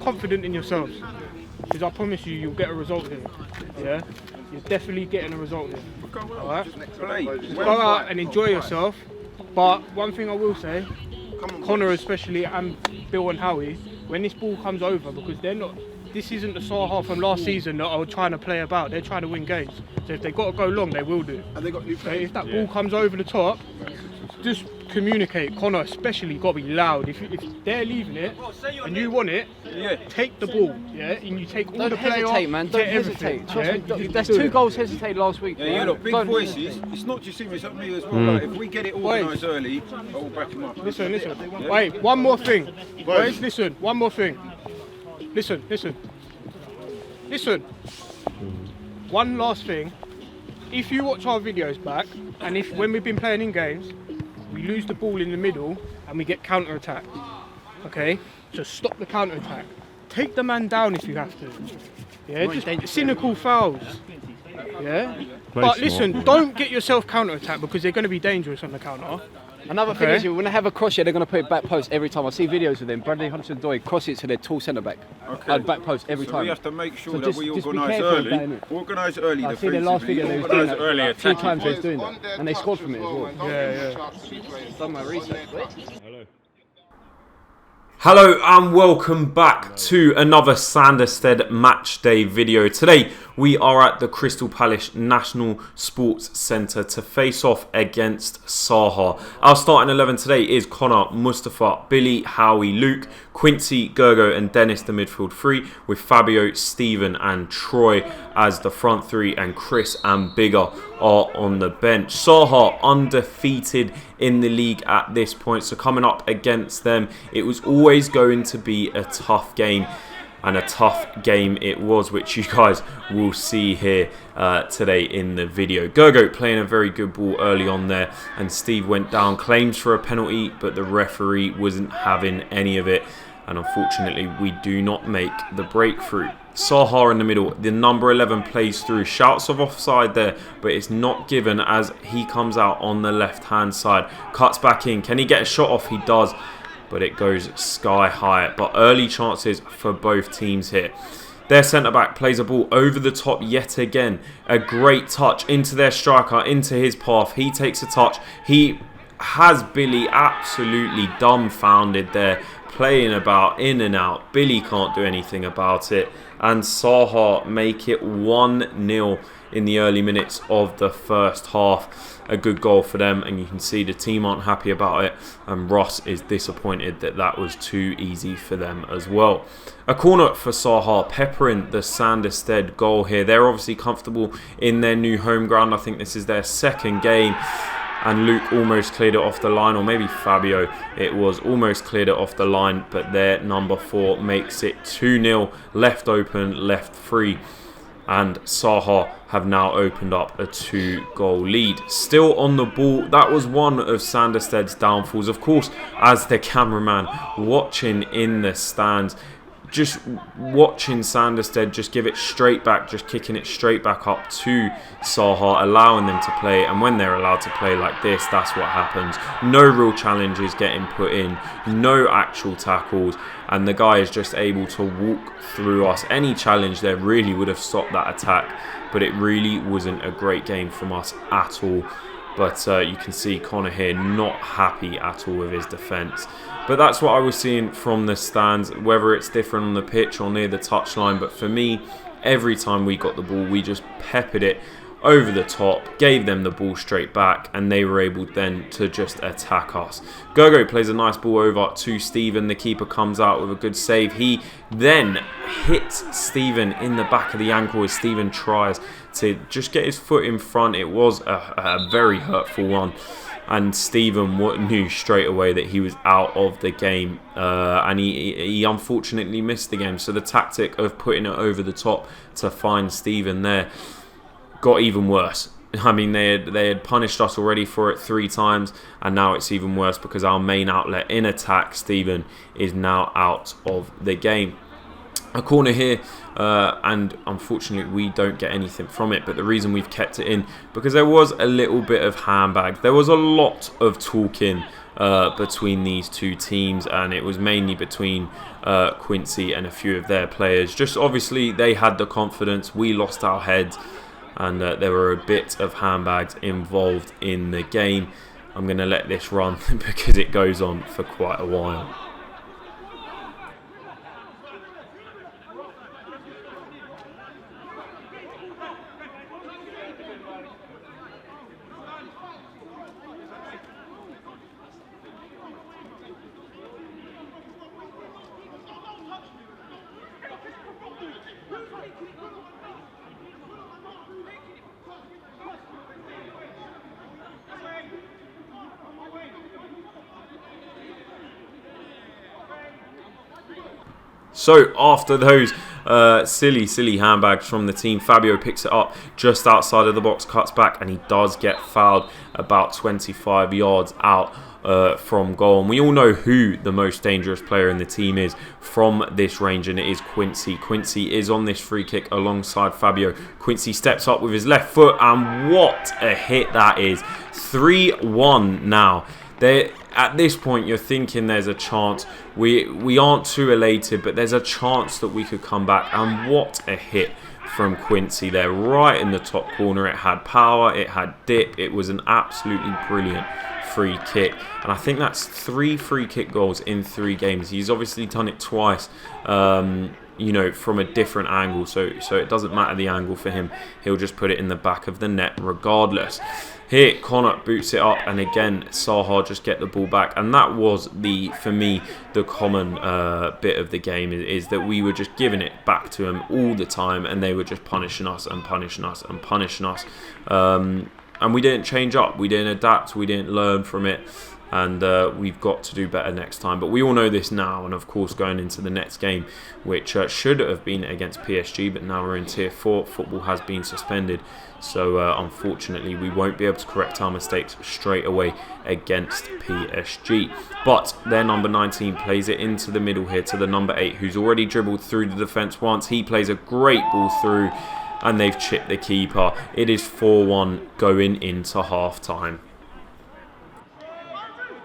confident in yourselves, because I promise you, you'll get a result here. Yeah, you're definitely getting a result here. All right, just go out and enjoy yourself. But one thing I will say, Connor especially, and Bill and Howie, when this ball comes over, because they're not. This isn't the Saha from last season that are trying to play about. They're trying to win games. So if they've got to go long, they will do. And they got new players. So if that ball comes over the top, just communicate. Connor especially got to be loud. If they're leaving it and you want it, take the ball. Yeah, and you take all the play off. Don't hesitate, man. Don't hesitate. Trust me. There's 2 goals hesitated last week. Yeah, look, big voices. It's not just him, it's me as well. Like, if we get it organised early, I will back him up. Listen. Wait, one more thing. Wait, listen. One more thing. Listen. One last thing. If you watch our videos back, and if when we've been playing in games, we lose the ball in the middle and we get counter-attacked, okay? So stop the counter-attack. Take the man down if you have to. Yeah, just cynical fouls. Yeah? But listen, don't get yourself counter-attacked because they're going to be dangerous on the counter. Another thing is, when they have a cross here, they're going to put it back post every time. I see videos of them. Bradley Hudson-Odoi cross it to their tall centre-back. Okay. Back post every time. We have to make sure that we organise early. Organise early. I see the last video they was doing that a few times they was doing that. And they scored from it as well. Yeah. Done my research. Hello and welcome back to another Sanderstead match day video. Today we are at the Crystal Palace National Sports Centre to face off against Saha. Our starting 11 today is Connor, Mustafa, Billy, Howie, Luke, Quincy, Gergo and Dennis the midfield 3, with Fabio, Stephen and Troy as the front 3, and Chris and Bigger are on the bench. Saha undefeated in the league at this point, so coming up against them, it was always going to be a tough game, and a tough game it was, which you guys will see here today in the video. Gergo playing a very good ball early on there, and Steve went down, claims for a penalty, but the referee wasn't having any of it, and unfortunately we do not make the breakthrough. Saha in the middle, the number 11 plays through, shouts of offside there, but it's not given as he comes out on the left hand side, cuts back in. Can he get a shot off? He does, but it goes sky high. But early chances for both teams here. Their centre-back plays a ball over the top yet again. A great touch into their striker, into his path. He takes a touch. He has Billy absolutely dumbfounded there, playing about in and out. Billy can't do anything about it, and Saha make it 1-0 in the early minutes of the first half. A good goal for them, and you can see the team aren't happy about it, and Ross is disappointed that that was too easy for them as well. A corner for Saha, peppering the Sanderstead goal here. They're obviously comfortable in their new home ground. I think this is their second game, and Luke almost cleared it off the line, or maybe Fabio, it was almost cleared it off the line, but their number 4 makes it 2-0, left open, left free, and Saha have now opened up a 2-goal lead. Still on the ball, that was one of Sanderstead's downfalls. Of course, as the cameraman watching in the stands, just watching Sanderstead just give it straight back, just kicking it straight back up to Saha, allowing them to play. And when they're allowed to play like this, that's what happens. No real challenges getting put in, no actual tackles, and the guy is just able to walk through us. Any challenge there really would have stopped that attack, but it really wasn't a great game from us at all. But you can see Connor here not happy at all with his defence. But that's what I was seeing from the stands, whether it's different on the pitch or near the touchline. But for me, every time we got the ball, we just peppered it over the top, gave them the ball straight back, and they were able then to just attack us. Gergo plays a nice ball over to Stephen. The keeper comes out with a good save. He then hits Stephen in the back of the ankle as Stephen tries to just get his foot in front. It was a very hurtful one, and Stephen knew straight away that he was out of the game, and he unfortunately missed the game. So the tactic of putting it over the top to find Stephen there got even worse. I mean, they had punished us already for it 3 times, and now it's even worse because our main outlet in attack, Stephen, is now out of the game. A corner here, and unfortunately we don't get anything from it, but the reason we've kept it in, because there was a little bit of handbag. There was a lot of talking between these two teams, and it was mainly between Quincy and a few of their players. Just obviously they had the confidence, we lost our heads, and there were a bit of handbags involved in the game. I'm going to let this run because it goes on for quite a while. So after those silly handbags from the team, Fabio picks it up just outside of the box, cuts back, and he does get fouled about 25 yards out from goal. And we all know who the most dangerous player in the team is from this range, and it is Quincy. Quincy is on this free kick alongside Fabio. Quincy steps up with his left foot, and what a hit that is. 3-1 now. At this point, you're thinking there's a chance. We aren't too elated, but there's a chance that we could come back. And what a hit from Quincy there, right in the top corner. It had power, it had dip. It was an absolutely brilliant free kick. And I think that's 3 free kick goals in 3 games. He's obviously done it twice, you know, from a different angle. So it doesn't matter the angle for him. He'll just put it in the back of the net regardless. Here, Connor boots it up, and again, Saha just get the ball back. And that was, for me, the common bit of the game, is that we were just giving it back to them all the time, and they were just punishing us and punishing us and punishing us. And we didn't change up, we didn't adapt, we didn't learn from it. And we've got to do better next time. But we all know this now, and of course going into the next game, which should have been against PSG, but now we're in Tier 4, football has been suspended. So unfortunately we won't be able to correct our mistakes straight away against PSG. But their number 19 plays it into the middle here to the number 8, who's already dribbled through the defence once. He plays a great ball through, and they've chipped the keeper. It is 4-1 going into half time.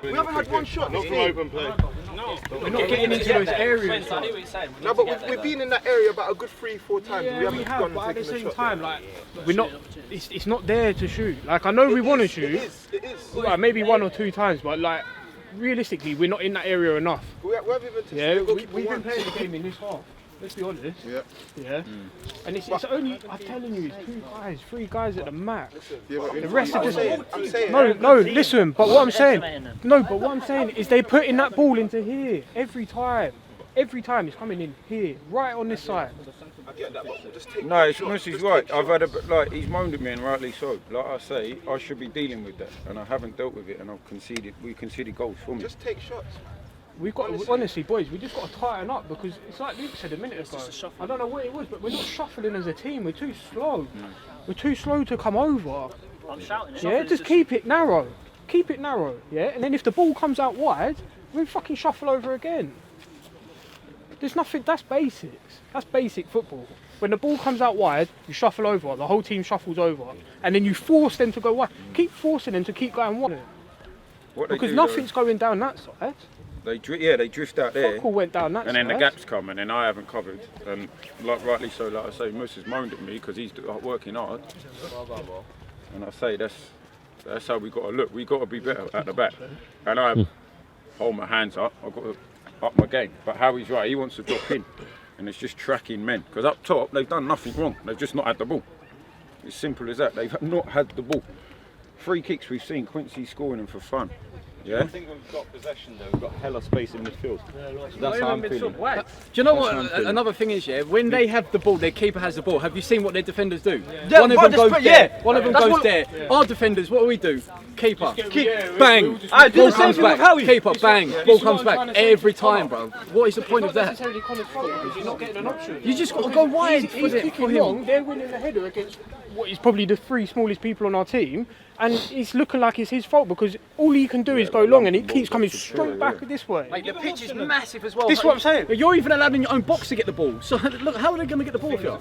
We haven't had one shot. Not from open play. No, we're not getting into those areas. No, but we've been in that area about a good 3-4 times. Yeah, we have, but at the same time, like, we're not. It's not there to shoot. Like, I know we want to shoot. It is. Like, maybe 1 or 2 times, but like, realistically, we're not in that area enough. We haven't even Yeah, we've been playing the game in this half. Let's be honest. Yeah. And it's only, I'm telling you, it's 2 guys, 3 guys at the max. The rest are just. I'm saying. No, listen. But what I'm saying is they putting that ball into here every time. Every time it's coming in here, right on this side. I get that, but just take. No, Mercy's right. I've had he's moaned at me, and rightly so. Like I say, I should be dealing with that, and I haven't dealt with it, and I've conceded. We conceded goals for me. Just take shots. We've got, honestly, boys, we just got to tighten up, because it's like Luke said a minute ago. I don't know what it was, but we're not shuffling as a team. We're too slow. We're too slow to come over. I'm shouting. Yeah, just keep it narrow. Keep it narrow. Yeah, and then if the ball comes out wide, we fucking shuffle over again. There's nothing. That's basics. That's basic football. When the ball comes out wide, you shuffle over. The whole team shuffles over, and then you force them to go wide. Keep forcing them to keep going wide. Because nothing's going down that side. They drift out there. Fuck all went down that and side. then the gaps come, and then I haven't covered. And rightly so, like I say, Mercy's moaned at me because he's working hard. And I say that's how we got to look. We got to be better at the back. And I hold my hands up. I've got to up my game. But Howie's right. He wants to drop in, and it's just tracking men. Because up top, they've done nothing wrong. They've just not had the ball. It's simple as that. They've not had the ball. 3 kicks we've seen Quincy scoring them for fun. Yeah. I think we've got possession though. We've got hella space in midfield. So that's how I'm feeling. Do you know what? Another thing is, when they have the ball, their keeper has the ball. Have you seen what their defenders do? One of them goes there. One of them goes there. Our defenders, what do we do? Keeper, bang. Ball comes back. Keeper, bang. Ball comes back every time, bro. What is the point of that? You're not getting an option. You just got to go wide He's kicking long. They're winning the header against what is probably the 3 smallest people on our team, and it's looking like it's his fault because all he can do is go long, and he keeps coming straight back this way. Mate, the pitch is massive as well. This is what I'm saying. You're even allowed in your own box to get the ball. So look, how are they going to get the ball for you?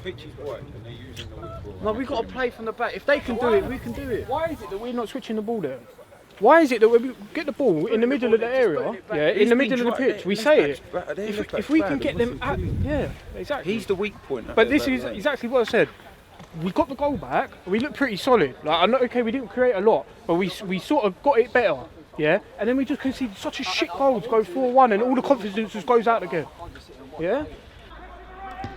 No, we've got to play from the back. If they can do it, we can do it. Why is it that we're not switching the ball there? Why is it that when we get the ball in the middle of the area, in the middle of the pitch, we say it. If we can get them out, exactly. He's the weak point. But this is exactly what I said. We got the goal back. We looked pretty solid. Like, I'm not okay. We didn't create a lot, but we sort of got it better. Yeah, and then we just conceded such a shit goal to go 4-1, and all the confidence just goes out again. Yeah.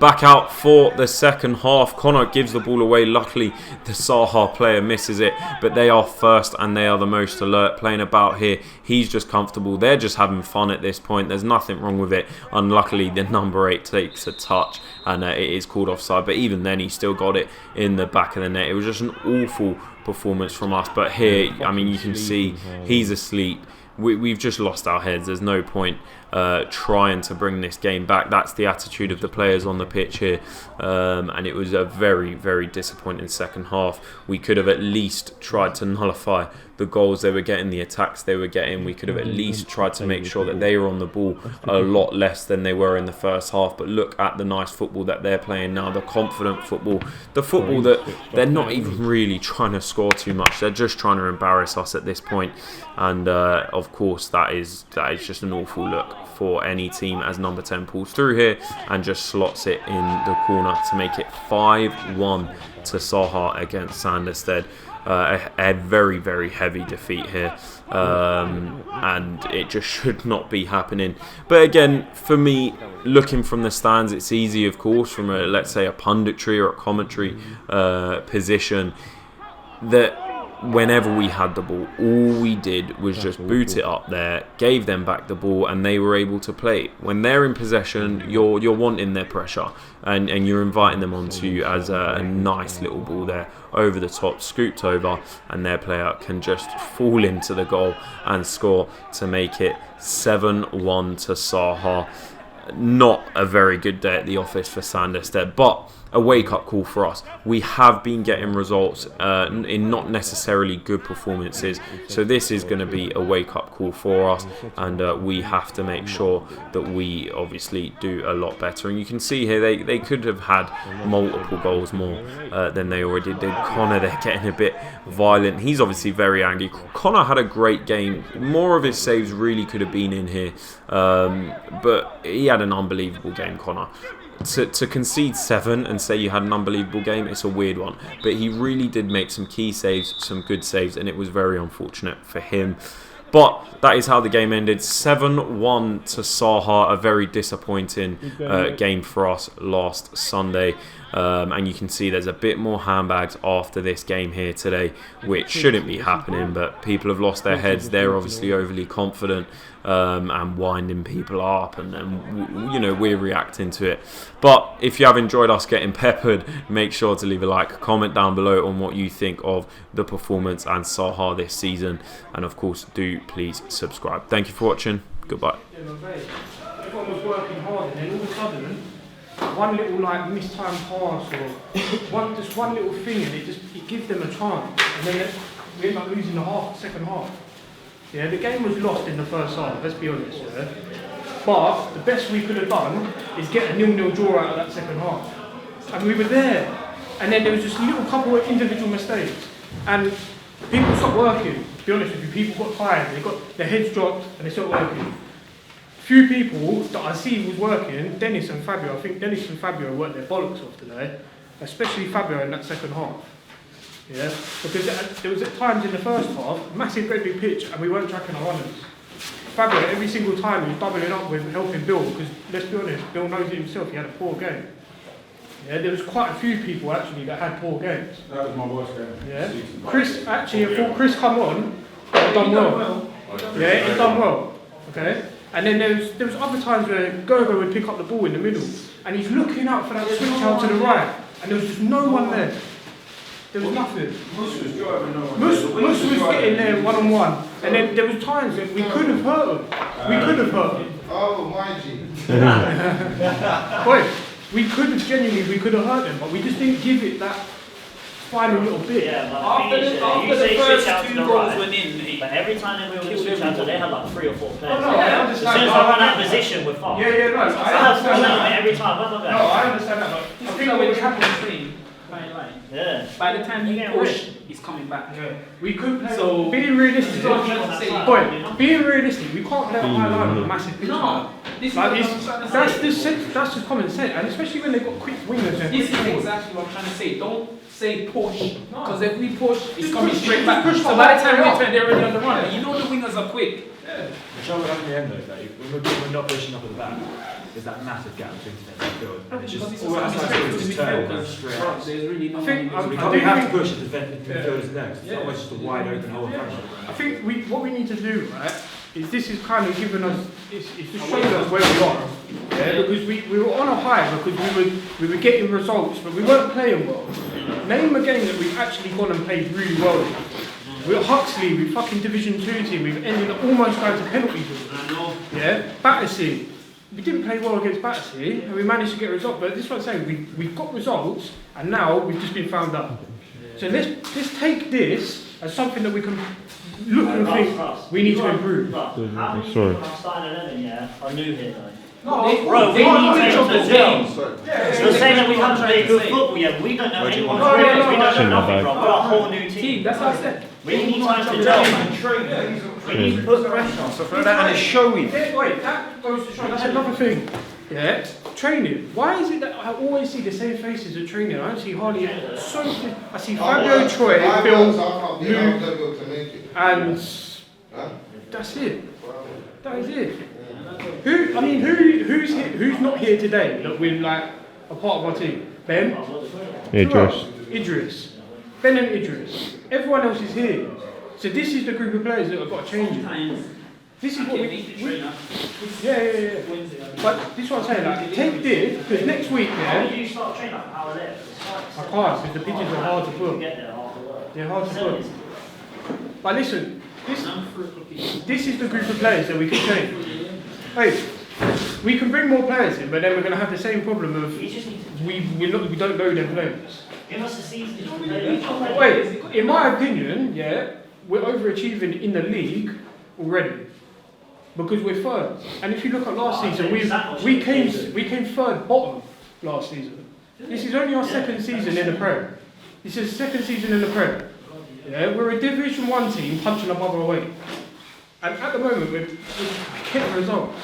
Back out for the second half. Connor gives the ball away. Luckily, the Saha player misses it, but they are first and they are the most alert, playing about here. He's just comfortable. They're just having fun at this point. There's nothing wrong with it. Unluckily, the number 8 takes a touch and it is called offside, but even then, he still got it in the back of the net. It was just an awful performance from us, but here, I mean, you can see he's asleep. We've just lost our heads. There's no point trying to bring this game back. That's the attitude of the players on the pitch here, and it was a very, very disappointing second half. We could have at least tried to nullify the goals they were getting, the attacks they were getting. We could have at least tried to make sure that they were on the ball a lot less than they were in the first half. But look at the nice football that they're playing now, the confident football, the football that they're not even really trying to score too much. They're just trying to embarrass us at this point. And of course, that is just an awful look for any team as number 10 pulls through here and just slots it in the corner to make it 5-1 to Saha against Sanderstead. A very, very heavy defeat here, and it just should not be happening. But again, for me, looking from the stands, it's easy, of course, from a, let's say, a punditry or a commentary position, that whenever we had the ball, all we did was just boot it up there, gave them back the ball, and they were able to play. When they're in possession, you're wanting their pressure, and you're inviting them onto you as a nice little ball there, over the top, scooped over, and their player can just fall into the goal and score to make it 7-1 to Saha. Not a very good day at the office for Sanderstead, but a wake-up call for us. We have been getting results in not necessarily good performances, so this is going to be a wake-up call for us, and we have to make sure that we obviously do a lot better. And you can see here they could have had multiple goals more than they already did. Connor, they're getting a bit violent. He's obviously very angry. Connor had a great game. More of his saves really could have been in here, but he had an unbelievable game, Connor. To concede 7 and say you had an unbelievable game, it's a weird one. But he really did make some key saves, some good saves, and it was very unfortunate for him. But that is how the game ended. 7-1 to Saha, a very disappointing game for us last Sunday. And you can see there's a bit more handbags after this game here today, which shouldn't be happening, but people have lost their heads. They're obviously overly confident and winding people up, and then, you know, we're reacting to it. But if you have enjoyed us getting peppered, make sure to leave a like, comment down below on what you think of the performance and Saha this season, and of course, do please subscribe. Thank you for watching. Goodbye. Everyone was working hard, and then all of a sudden, one little like mistimed pass or just one little thing, and it gives them a chance, and then we end up losing the second half. Yeah, the game was lost in the first half, let's be honest. Yeah? But the best we could have done is get a 0-0 draw out of that second half, and we were there. And then there was just a little couple of individual mistakes, and people stopped working. To be honest with you, people got tired, they got their heads dropped, and they stopped working. Few people that I see was working, Dennis and Fabio. I think Dennis and Fabio worked their bollocks off today, especially Fabio in that second half. Yeah, because there was at times in the first half, massive great big pitch, and we weren't tracking our runners. Fabio, every single time, he was doubling up with helping Bill, because let's be honest, Bill knows it himself, he had a poor game. Yeah, there was quite a few people actually that had poor games. That was my worst game. Yeah, Chris, actually, I thought Chris come on, he done well. Yeah, he done well. Okay. And then there was other times where Gogo would pick up the ball in the middle, and he's looking out for that switch out to the right, and there was just no one there. There was nothing. Mus was driving. Mus was getting there one-on-one, and then there was times that we could have hurt him. We could have hurt him. Oh, my G. Boy, we could have hurt them, but we just didn't give it that final little bit. Yeah, after the first 2 goals went in, but every time they were switch out, they had like 3 or 4 players. Oh, no, I understand. As soon as I run out of position, we're fine. Yeah, no, I understand that. Every time, no, I understand that, but I think what was happening. Yeah. By the time you Yeah, push, right. he's coming back. Yeah. We could play. So- being realistic, That's what I'm trying to say. boy, being realistic, we can't play a high line on a massive pitch. No, this is Like, what it's, I'm trying to that's say. the sense, that's just common sense, and especially when they've got quick wingers and This quick is forwards. exactly what I'm trying to say. Don't say push, No. because if we push, it's Just coming push, straight just back. push So the by the ball time we up. turn, they're already on the run. And you know the wingers are quick. The trouble in the end though is that when we're not pushing up at the back, there's that massive gap between defence and midfield. And it's just all that stuff is just turn and straight out. So There's really no we can't, we have to push the midfielders there. It's always just a wide open hole in front of us. I think what we need to do, right, is this is kind of giving us, it's just showing us where we are. Yeah, because we were on a high because we were getting results, but we weren't playing well. Name a game that we've actually gone and played really well in. We're at Huxley, we're fucking Division 2 team, we've ended up almost going to penalties with them. Yeah, Battersea. We didn't play well against Battersea, and we managed to get a result, but this is what I'm saying, we've got results, and now we've just been found out. So let's take this as something that we can look and think, we need to improve. How many people in our starting 11, yeah, are new here though? No, Bro, we need to yeah. You're saying that we haven't played good football yet, we don't know anyone's players, we don't know nothing, bro. We're a whole new team. That's what I said. We need time to gel and train. We need to put pressure on stuff like that and it's showing. Yeah, wait, that goes to show, that's another thing. Yeah, training. Why is it that I always see the same faces at training? I don't see hardly I see Fabio, Troy, Phil, Luke, and that's it. That is it. Who's not here today that we're like a part of our team? Ben? Idris. Ben and Idris. Everyone else is here. So this is the group of players that have got to change it. This is what yeah. But this is what I'm saying, like, take this, because next week, How yeah, do you start training like power left? I can't, because the pitches are hard to put. Get there after work. They're hard to put. But listen, this is the group of players that we can change. Hey, we can bring more players in, but then we're going to have the same problem of we don't know them players. Give us a season to play each other. Wait, in my opinion, yeah, we're overachieving in the league already. Because we're third. And if you look at last season, we came third bottom last season. This is only our second season in the Prem. This is the second season in the Prem. Yeah, we're a Division 1 team punching above our weight. And at the moment, we're getting results.